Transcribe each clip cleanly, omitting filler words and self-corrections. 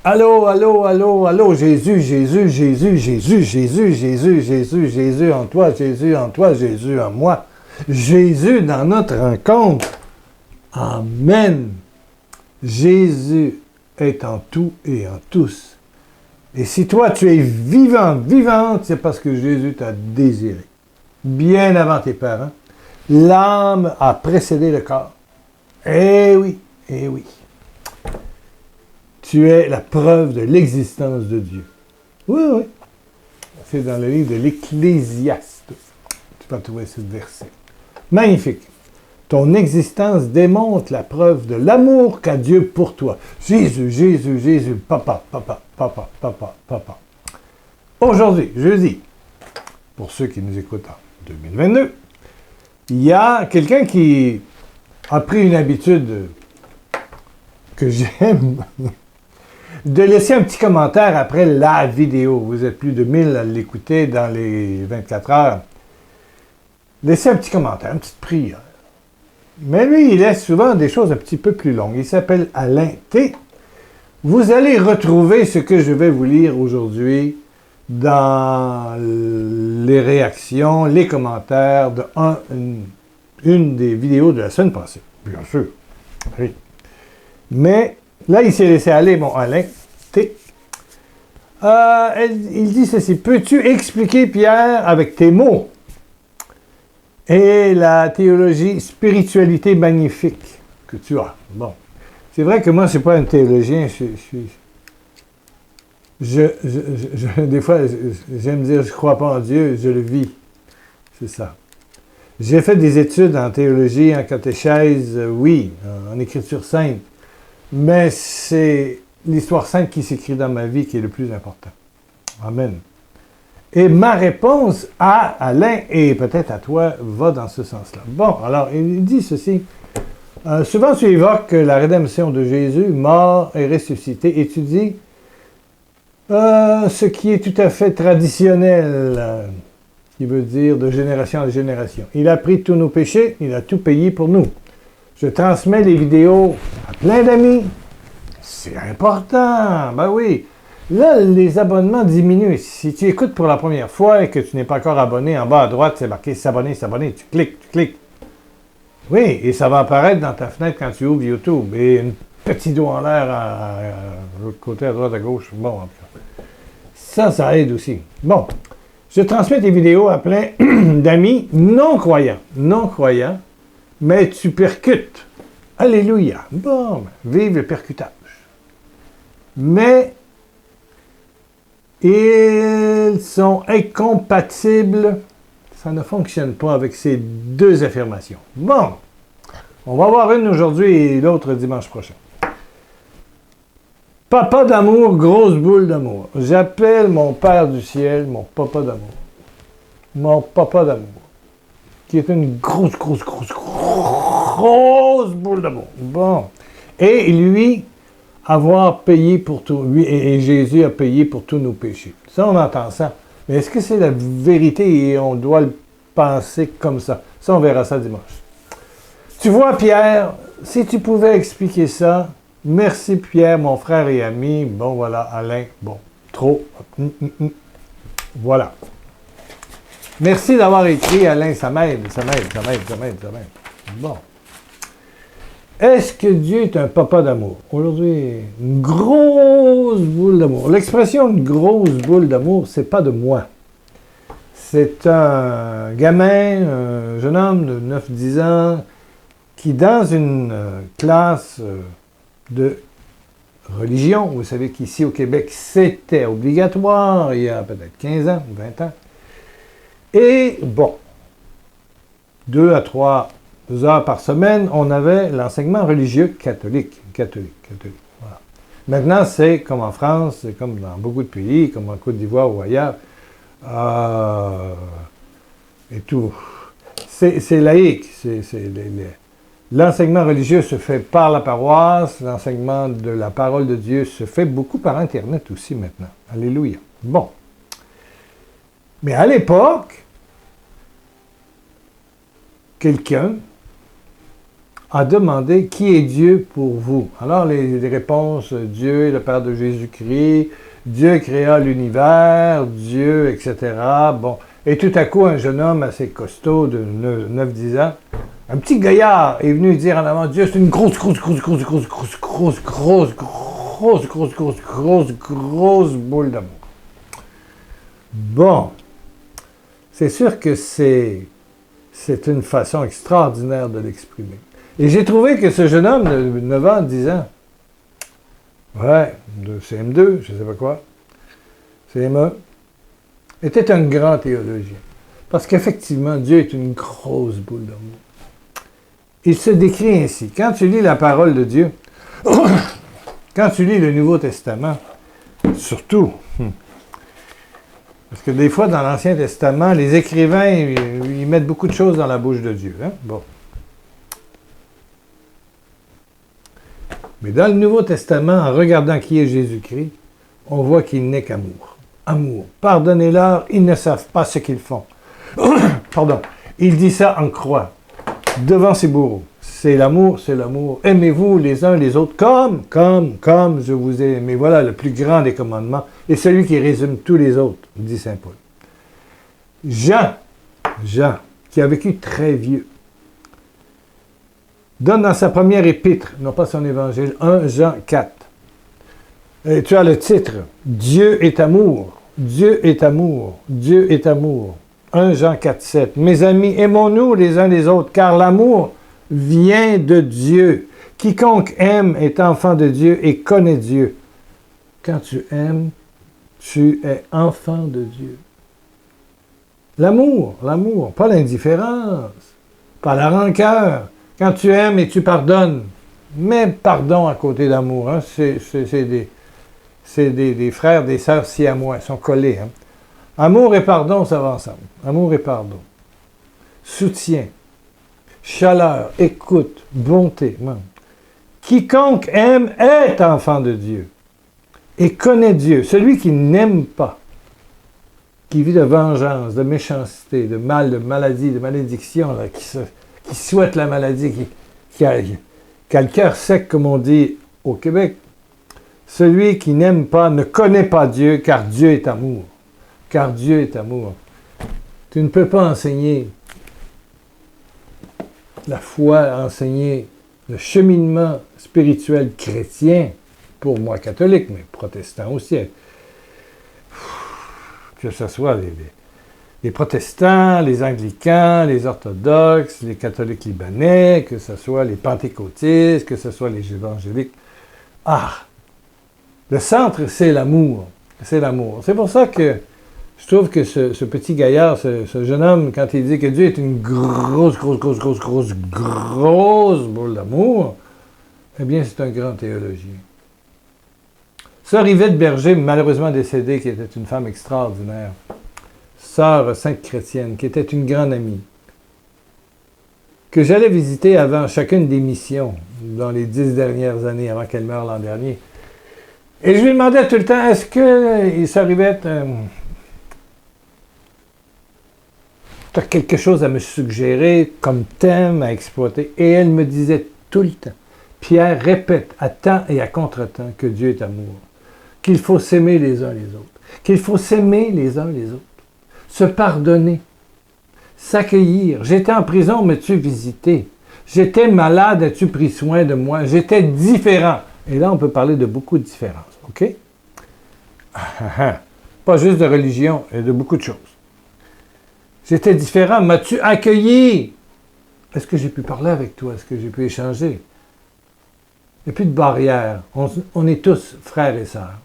Allô, allô, allô, allô, Jésus, Jésus, Jésus, Jésus, Jésus, Jésus, Jésus, Jésus en toi, Jésus en toi, Jésus en moi. Jésus dans notre rencontre. Amen. Jésus est en tout et en tous. Et si toi tu es vivant, vivante, c'est parce que Jésus t'a désiré. Bien avant tes parents, l'âme a précédé le corps. Eh oui, eh oui. Tu es la preuve de l'existence de Dieu. Oui, oui. C'est dans le livre de l'Ecclésiaste. Tu vas trouver ce verset. Magnifique. Ton existence démontre la preuve de l'amour qu'a Dieu pour toi. Jésus, Jésus, Jésus, papa, papa, papa, papa, papa. Aujourd'hui, jeudi, pour ceux qui nous écoutent en 2022, il y a quelqu'un qui a pris une habitude que j'aime, de laisser un petit commentaire après la vidéo. Vous êtes plus de 1000 à l'écouter dans les 24 heures. Laissez un petit commentaire, une petite prière. Mais lui, il laisse souvent des choses un petit peu plus longues. Il s'appelle Alain T. Vous allez retrouver ce que je vais vous lire aujourd'hui dans les réactions, les commentaires de une des vidéos de la semaine passée. Bien sûr. Oui. Mais là, il s'est laissé aller, mon Alain T. Il dit ceci. Peux-tu expliquer, Pierre, avec tes mots et la théologie spiritualité magnifique que tu as? Bon. C'est vrai que moi, je ne suis pas un théologien. Des fois, j'aime dire je ne crois pas en Dieu, je le vis. C'est ça. J'ai fait des études en théologie, en catéchèse, oui, en écriture sainte. Mais c'est l'histoire sainte qui s'écrit dans ma vie qui est le plus important. Amen. Et ma réponse à Alain, et peut-être à toi, va dans ce sens-là. Bon, alors, il dit ceci. Souvent, tu évoques la rédemption de Jésus, mort et ressuscité, et tu dis ce qui est tout à fait traditionnel, qui veut dire de génération en génération. Il a pris tous nos péchés, il a tout payé pour nous. Je transmets les vidéos à plein d'amis. C'est important, ben oui. Là, les abonnements diminuent. Si tu écoutes pour la première fois et que tu n'es pas encore abonné, en bas à droite, c'est marqué « S'abonner », tu cliques, tu cliques. Oui, et ça va apparaître dans ta fenêtre quand tu ouvres YouTube. Et un petit doigt en l'air à l'autre côté, à droite, à gauche. Bon, en tout cas. Ça aide aussi. Bon, je transmets tes vidéos à plein d'amis non-croyants. Non-croyants, mais tu percutes. Alléluia. Bon, vive le percutage. Mais ils sont incompatibles. Ça ne fonctionne pas avec ces deux affirmations. Bon, on va voir une aujourd'hui et l'autre dimanche prochain. Papa d'amour, grosse boule d'amour. J'appelle mon Père du ciel mon papa d'amour. Mon papa d'amour. Qui est une grosse boule d'amour. Bon. Et lui, avoir payé pour tout. Lui et Jésus a payé pour tous nos péchés. Ça, on entend ça. Mais est-ce que c'est la vérité et on doit le penser comme ça? Ça, on verra ça dimanche. Tu vois, Pierre, si tu pouvais expliquer ça, merci Pierre, mon frère et ami. Bon, voilà, Alain, bon, trop. Voilà. Merci d'avoir écrit, Alain, ça m'aide. Bon. Est-ce que Dieu est un papa d'amour? Aujourd'hui, une grosse boule d'amour. L'expression une grosse boule d'amour, c'est pas de moi. C'est un gamin, un jeune homme de 9-10 ans, qui dans une classe de religion, vous savez qu'ici au Québec, c'était obligatoire, il y a peut-être 15 ans, 20 ans. Et bon, 2 à 3 heures par semaine, on avait l'enseignement religieux catholique. Voilà. Maintenant, c'est comme en France, c'est comme dans beaucoup de pays, comme en Côte d'Ivoire ou ailleurs, et tout. C'est laïque. L'enseignement religieux se fait par la paroisse, l'enseignement de la parole de Dieu se fait beaucoup par Internet aussi maintenant. Alléluia. Bon. Mais à l'époque, quelqu'un a demandé qui est Dieu pour vous. Alors les réponses, Dieu est le Père de Jésus-Christ, Dieu créa l'univers, Dieu, etc. Bon. Et tout à coup, un jeune homme assez costaud de 9-10 ans, un petit gaillard est venu dire en avant, Dieu, c'est une grosse boule d'amour. Bon, c'est sûr que c'est une façon extraordinaire de l'exprimer. Et j'ai trouvé que ce jeune homme de 9 ans, 10 ans, ouais, de CM2, je ne sais pas quoi, CME, était un grand théologien. Parce qu'effectivement, Dieu est une grosse boule d'amour. Il se décrit ainsi. Quand tu lis la parole de Dieu, quand tu lis le Nouveau Testament, surtout, parce que des fois, dans l'Ancien Testament, les écrivains, ils mettent beaucoup de choses dans la bouche de Dieu. Hein? Bon. Mais dans le Nouveau Testament, en regardant qui est Jésus-Christ, on voit qu'il n'est qu'amour. Amour. Pardonnez-leur, ils ne savent pas ce qu'ils font. Pardon. Il dit ça en croix, devant ses bourreaux. C'est l'amour, c'est l'amour. Aimez-vous les uns les autres comme je vous ai aimé. Voilà le plus grand des commandements et celui qui résume tous les autres, dit saint Paul. Jean, qui a vécu très vieux, donne dans sa première épître, non pas son évangile, 1 Jean 4. Et tu as le titre, Dieu est amour, Dieu est amour, Dieu est amour. 1 Jean 4, 7. Mes amis, aimons-nous les uns les autres, car l'amour vient de Dieu. Quiconque aime est enfant de Dieu et connaît Dieu. Quand tu aimes, tu es enfant de Dieu. L'amour, pas l'indifférence, pas la rancœur. Quand tu aimes et tu pardonnes, mets pardon à côté d'amour. Hein? C'est des frères, des sœurs siamois, ils sont collés. Hein? Amour et pardon, ça va ensemble. Amour et pardon. Soutien. Chaleur, écoute, bonté. Quiconque aime est enfant de Dieu et connaît Dieu. Celui qui n'aime pas, qui vit de vengeance, de méchanceté, de mal, de maladie, de malédiction, là, qui souhaite la maladie, qui a le cœur sec, comme on dit au Québec, celui qui n'aime pas ne connaît pas Dieu, car Dieu est amour. Car Dieu est amour. Tu ne peux pas enseigner la foi, enseigner le cheminement spirituel chrétien, pour moi catholique, mais protestant aussi. Que ce soit les protestants, les anglicans, les orthodoxes, les catholiques libanais, que ce soit les pentecôtistes, que ce soit les évangéliques. Le centre, c'est l'amour. C'est l'amour. C'est pour ça que je trouve que ce petit gaillard, ce jeune homme, quand il dit que Dieu est une grosse boule d'amour, eh bien, c'est un grand théologien. Sœur Yvette Berger, malheureusement décédée, qui était une femme extraordinaire, sœur sainte chrétienne, qui était une grande amie, que j'allais visiter avant chacune des missions, dans les 10 dernières années, avant qu'elle meure l'an dernier. Et je lui demandais tout le temps, est-ce que, Sœur Yvette, tu as quelque chose à me suggérer comme thème à exploiter? Et elle me disait tout le temps, Pierre répète à temps et à contre-temps que Dieu est amour, qu'il faut s'aimer les uns les autres, qu'il faut s'aimer les uns les autres, se pardonner, s'accueillir. J'étais en prison, m'as-tu visité? J'étais malade, as-tu pris soin de moi? J'étais différent. Et là, on peut parler de beaucoup de différences, OK? Pas juste de religion, et de beaucoup de choses. J'étais différent. M'as-tu accueilli? Est-ce que j'ai pu parler avec toi? Est-ce que j'ai pu échanger? Il n'y a plus de barrière. On est tous frères et sœurs.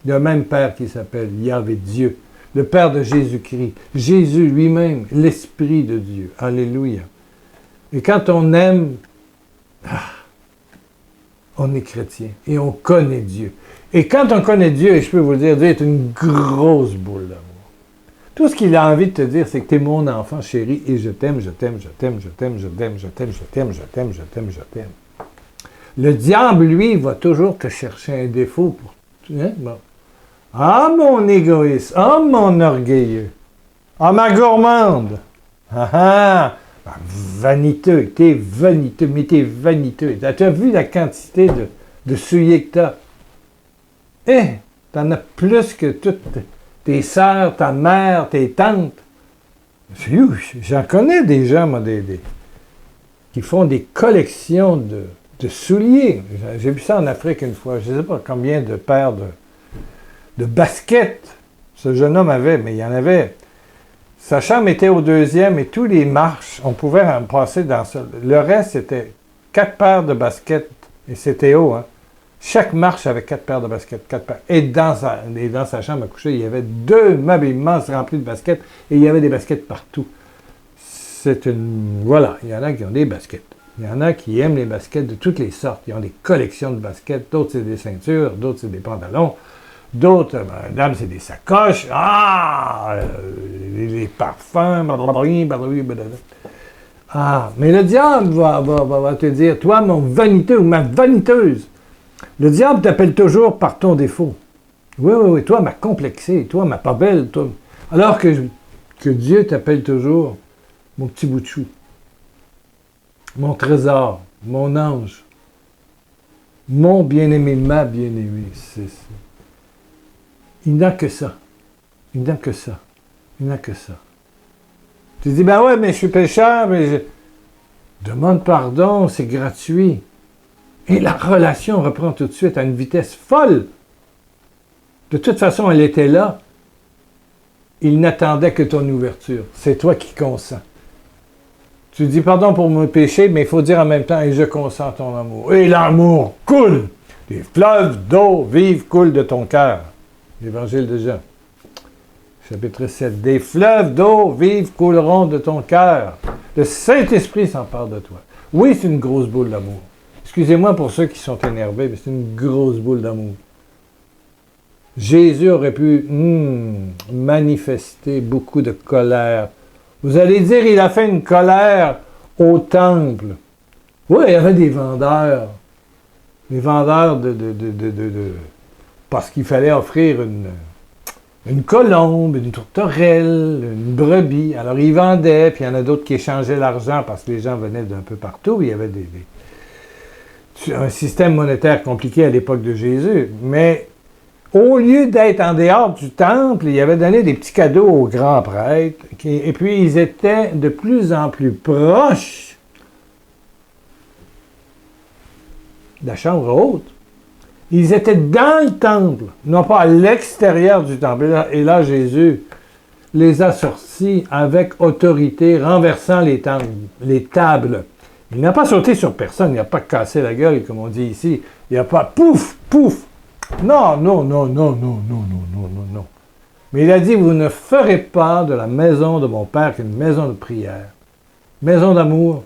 Il y a un même Père qui s'appelle Yahvé Dieu, le Père de Jésus-Christ. Jésus lui-même, l'Esprit de Dieu. Alléluia. Et quand on aime, on est chrétien et on connaît Dieu. Et quand on connaît Dieu, et je peux vous le dire, Dieu est une grosse boule d'amour. Tout ce qu'il a envie de te dire, c'est que tu es mon enfant chéri et je t'aime, je t'aime, je t'aime, je t'aime, je t'aime, je t'aime, je t'aime, je t'aime, je t'aime, je t'aime. Le diable, lui, va toujours te chercher un défaut pour... Hein? Bon. Ah, mon égoïste! Ah, mon orgueilleux! Ah, ma gourmande! Ah, vaniteux, mais t'es vaniteux. As-tu vu la quantité de souliers que t'as? T'en as plus que toutes tes sœurs, ta mère, tes tantes. J'en connais des gens, moi, qui font des collections de souliers. J'ai vu ça en Afrique une fois. Je ne sais pas combien de paires de baskets ce jeune homme avait, mais il y en avait. Sa chambre était au deuxième et tous les marches, on pouvait en passer dans ça. Le reste, c'était 4 paires de baskets et c'était haut, hein. Chaque marche avait 4 paires de baskets, 4 paires. Et dans sa chambre à coucher, il y avait 2 meubles immenses remplis de baskets et il y avait des baskets partout. Voilà, il y en a qui ont des baskets. Il y en a qui aiment les baskets de toutes les sortes. Ils ont des collections de baskets. D'autres, c'est des ceintures. D'autres, c'est des pantalons. D'autres, madame, c'est des sacoches. Les parfums. Mais le diable va te dire, toi, mon vaniteux ou ma vaniteuse, le diable t'appelle toujours par ton défaut. Oui, toi, ma complexée, toi, ma pas belle, toi. Alors que Dieu t'appelle toujours mon petit bout de chou, mon trésor, mon ange, mon bien-aimé, ma bien-aimée. Il n'a que ça. Il n'a que ça. Il n'a que ça. Tu dis, ben ouais, mais je suis pécheur, demande pardon, c'est gratuit. Et la relation reprend tout de suite à une vitesse folle. De toute façon, elle était là. Il n'attendait que ton ouverture. C'est toi qui consens. Tu dis pardon pour mon péché, mais il faut dire en même temps, et je consens ton amour. Et l'amour coule. Des fleuves d'eau vive coulent de ton cœur. L'Évangile de Jean. Chapitre 7. Des fleuves d'eau vive couleront de ton cœur. Le Saint-Esprit s'empare de toi. Oui, c'est une grosse boule d'amour. Excusez-moi pour ceux qui sont énervés, mais c'est une grosse boule d'amour. Jésus aurait pu manifester beaucoup de colère. Vous allez dire, il a fait une colère au temple. Oui, il y avait des vendeurs. Des vendeurs parce qu'il fallait offrir une colombe, une tourterelle, une brebis. Alors, ils vendaient, puis il y en a d'autres qui échangeaient l'argent parce que les gens venaient d'un peu partout. Il y avait un système monétaire compliqué à l'époque de Jésus. Mais au lieu d'être en dehors du temple, il avait donné des petits cadeaux aux grands prêtres. Et puis, ils étaient de plus en plus proches de la chambre haute. Ils étaient dans le temple, non pas à l'extérieur du temple. Et là, Jésus les a sortis avec autorité, renversant les tables. Il n'a pas sauté sur personne, il n'a pas cassé la gueule, comme on dit ici. Il n'a pas pouf, pouf. Non. Mais il a dit, vous ne ferez pas de la maison de mon Père qu'une maison de prière, maison d'amour,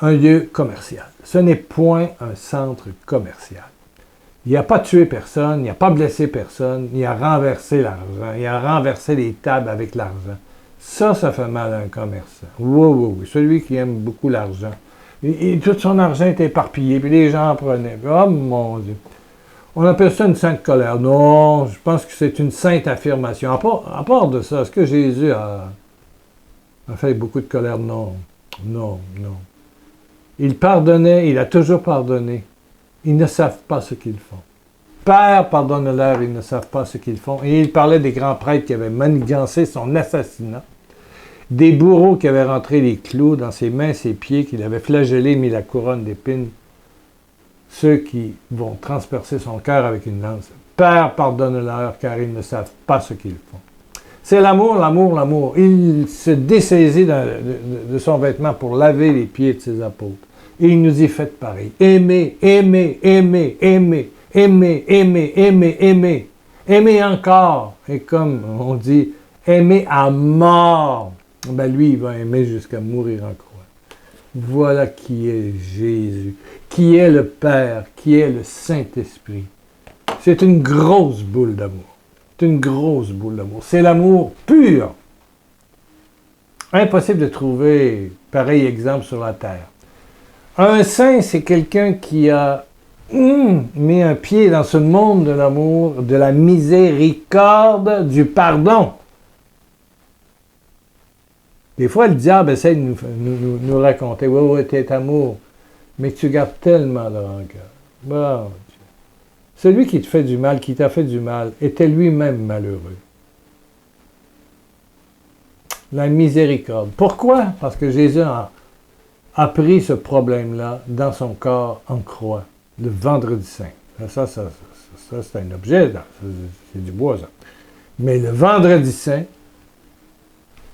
un lieu commercial. Ce n'est point un centre commercial. Il n'a pas tué personne, il n'a pas blessé personne, il a renversé l'argent, il a renversé les tables avec l'argent. Ça fait mal à un commerçant. Oui, celui qui aime beaucoup l'argent. Et tout son argent est éparpillé, puis les gens en prenaient. Oh mon Dieu! On appelle ça une sainte colère. Non, je pense que c'est une sainte affirmation. À part de ça, est-ce que Jésus a fait beaucoup de colère? Non. Il pardonnait, il a toujours pardonné. Ils ne savent pas ce qu'ils font. Père, pardonne-leur, ils ne savent pas ce qu'ils font. Et il parlait des grands prêtres qui avaient manigancé son assassinat, des bourreaux qui avaient rentré les clous dans ses mains, ses pieds, qu'il avait flagellés, mis la couronne d'épines, ceux qui vont transpercer son cœur avec une lance. Père, pardonne-leur, car ils ne savent pas ce qu'ils font. C'est l'amour. Il se dessaisit de son vêtement pour laver les pieds de ses apôtres. Et il nous y fait pareil. Aimer. Aimer encore. Et comme on dit, aimer à mort. Ben lui, il va aimer jusqu'à mourir en croix. Voilà qui est Jésus, qui est le Père, qui est le Saint-Esprit. C'est une grosse boule d'amour. C'est une grosse boule d'amour. C'est l'amour pur. Impossible de trouver pareil exemple sur la terre. Un saint, c'est quelqu'un qui a mis un pied dans ce monde de l'amour, de la miséricorde, du pardon. Des fois, le diable essaie de nous raconter, oui, oui, t'es amour, mais tu gardes tellement de rancœur. Bon, Dieu. Celui qui te fait du mal, qui t'a fait du mal, était lui-même malheureux. La miséricorde. Pourquoi? Parce que Jésus a pris ce problème-là dans son corps en croix, le vendredi saint. Ça c'est un objet, c'est du bois, ça. Mais le vendredi saint,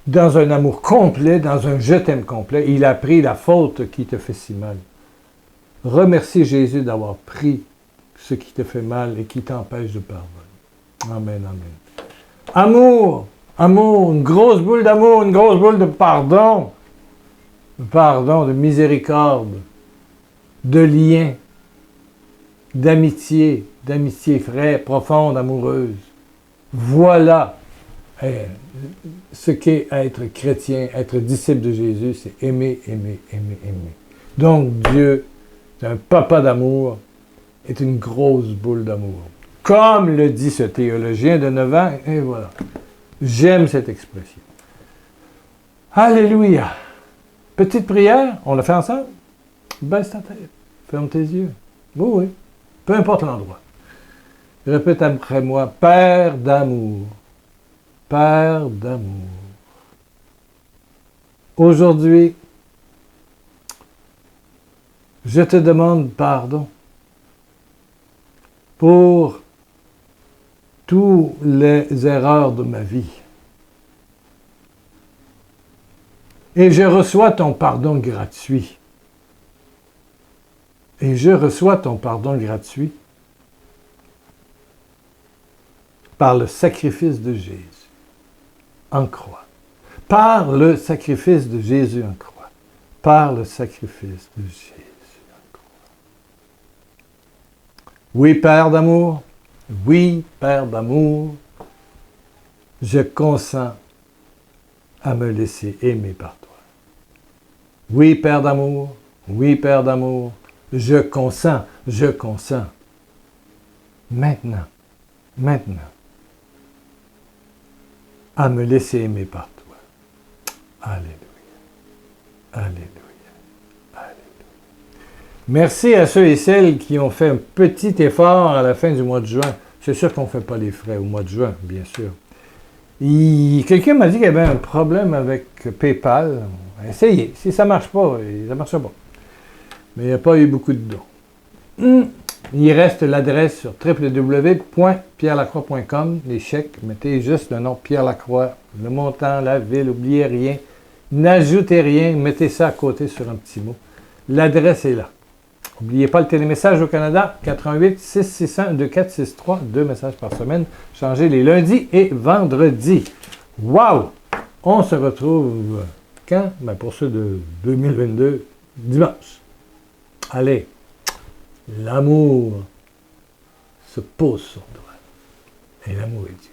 dans un amour complet, dans un je t'aime complet, il a pris la faute qui te fait si mal. Remercie Jésus d'avoir pris ce qui te fait mal et qui t'empêche de pardonner. Amen, amen. Amour, amour, une grosse boule d'amour, une grosse boule de pardon. Pardon, de miséricorde, de lien, d'amitié vraie, profonde, amoureuse. Voilà ce qu'est être chrétien, être disciple de Jésus, c'est aimer, aimer, aimer, aimer. Donc Dieu, c'est un papa d'amour, est une grosse boule d'amour. Comme le dit ce théologien de 9 ans, et voilà. J'aime cette expression. Alléluia! Petite prière, on l'a fait ensemble? Baisse ta tête, ferme tes yeux. Oui, oui, peu importe l'endroit. Répète après moi, Père d'amour, Père d'amour. Aujourd'hui, je te demande pardon pour toutes les erreurs de ma vie. Et je reçois ton pardon gratuit. Et je reçois ton pardon gratuit par le sacrifice de Jésus en croix. Par le sacrifice de Jésus en croix. Par le sacrifice de Jésus en croix. Oui, Père d'amour. Oui, Père d'amour. Je consens à me laisser aimer par toi. Oui, Père d'amour. Oui, Père d'amour. Je consens. Maintenant, à me laisser aimer par toi. Alléluia. Alléluia. Alléluia. Merci à ceux et celles qui ont fait un petit effort à la fin du mois de juin. C'est sûr qu'on ne fait pas les frais au mois de juin, bien sûr. Quelqu'un m'a dit qu'il y avait un problème avec PayPal. Essayez. Si ça ne marche pas, ça ne marche pas. Mais il n'y a pas eu beaucoup de dons. Il reste l'adresse sur www.pierrelacroix.com. Les chèques, mettez juste le nom Pierre Lacroix, le montant, la ville, n'oubliez rien. N'ajoutez rien, mettez ça à côté sur un petit mot. L'adresse est là. N'oubliez pas le télémessage au Canada, 88 661 2463, 2 messages par semaine, changez les lundis et vendredis. Wow! On se retrouve quand? Ben pour ceux de 2022, dimanche. Allez, l'amour se pose sur toi. Et l'amour est Dieu.